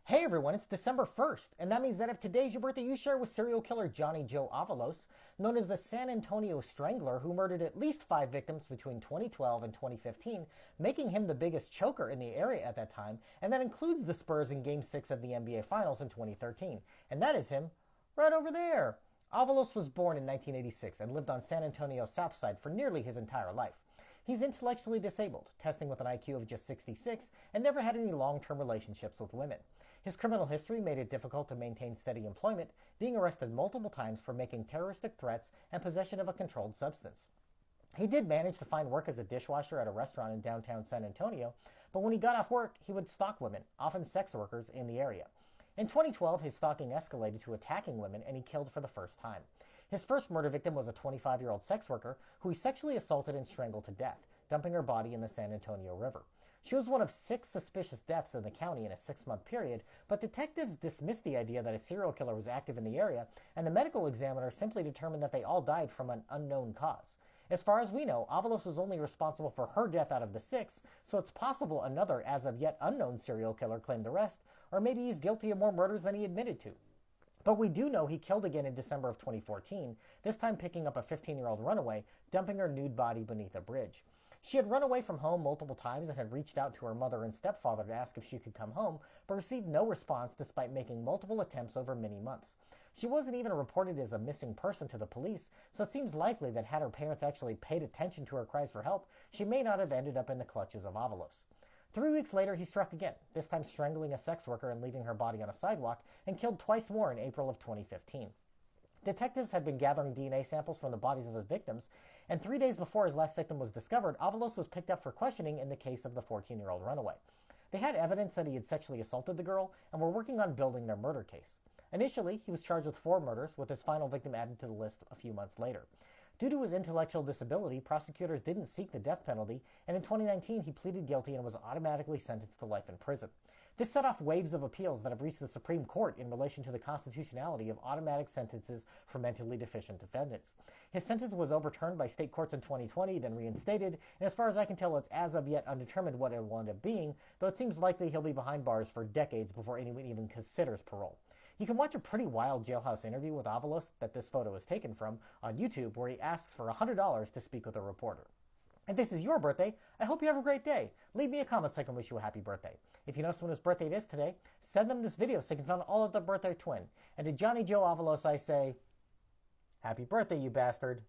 Hey everyone, it's December 1st, and that means that if today's your birthday, you share with serial killer Johnny Joe Avalos, known as the San Antonio Strangler, who murdered at least 5 victims between 2012 and 2015, making him the biggest choker in the area at that time, and that includes the Spurs in Game 6 of the NBA Finals in 2013. And that is him, right over there. Avalos was born in 1986 and lived on San Antonio's south side for nearly his entire life. He's intellectually disabled, testing with an IQ of just 66, and never had any long-term relationships with women. His criminal history made it difficult to maintain steady employment, being arrested multiple times for making terroristic threats and possession of a controlled substance. He did manage to find work as a dishwasher at a restaurant in downtown San Antonio, but when he got off work, he would stalk women, often sex workers, in the area. In 2012, his stalking escalated to attacking women, and he killed for the first time. His first murder victim was a 25-year-old sex worker who he sexually assaulted and strangled to death, dumping her body in the San Antonio River. She was one of 6 suspicious deaths in the county in a 6-month period, but detectives dismissed the idea that a serial killer was active in the area, and the medical examiner simply determined that they all died from an unknown cause. As far as we know, Avalos was only responsible for her death out of the 6, so it's possible another as of yet unknown serial killer claimed the rest, or maybe he's guilty of more murders than he admitted to. But we do know he killed again in December of 2014, this time picking up a 15-year-old runaway, dumping her nude body beneath a bridge. She had run away from home multiple times and had reached out to her mother and stepfather to ask if she could come home, but received no response despite making multiple attempts over many months. She wasn't even reported as a missing person to the police, so it seems likely that had her parents actually paid attention to her cries for help, she may not have ended up in the clutches of Avalos. 3 weeks later, he struck again, this time strangling a sex worker and leaving her body on a sidewalk, and killed twice more in April of 2015. Detectives had been gathering DNA samples from the bodies of his victims, and 3 days before his last victim was discovered, Avalos was picked up for questioning in the case of the 14-year-old runaway. They had evidence that he had sexually assaulted the girl and were working on building their murder case. Initially, he was charged with 4 murders, with his final victim added to the list a few months later. Due to his intellectual disability, prosecutors didn't seek the death penalty, and in 2019 he pleaded guilty and was automatically sentenced to life in prison. This set off waves of appeals that have reached the Supreme Court in relation to the constitutionality of automatic sentences for mentally deficient defendants. His sentence was overturned by state courts in 2020, then reinstated, and as far as I can tell, it's as of yet undetermined what it will end up being, though it seems likely he'll be behind bars for decades before anyone even considers parole. You can watch a pretty wild jailhouse interview with Avalos that this photo is taken from on YouTube, where he asks for $100 to speak with a reporter. If this is your birthday, I hope you have a great day. Leave me a comment so I can wish you a happy birthday. If you know someone whose birthday it is today, send them this video so they can find all of their birthday twin. And to Johnny Joe Avalos, I say, happy birthday, you bastard.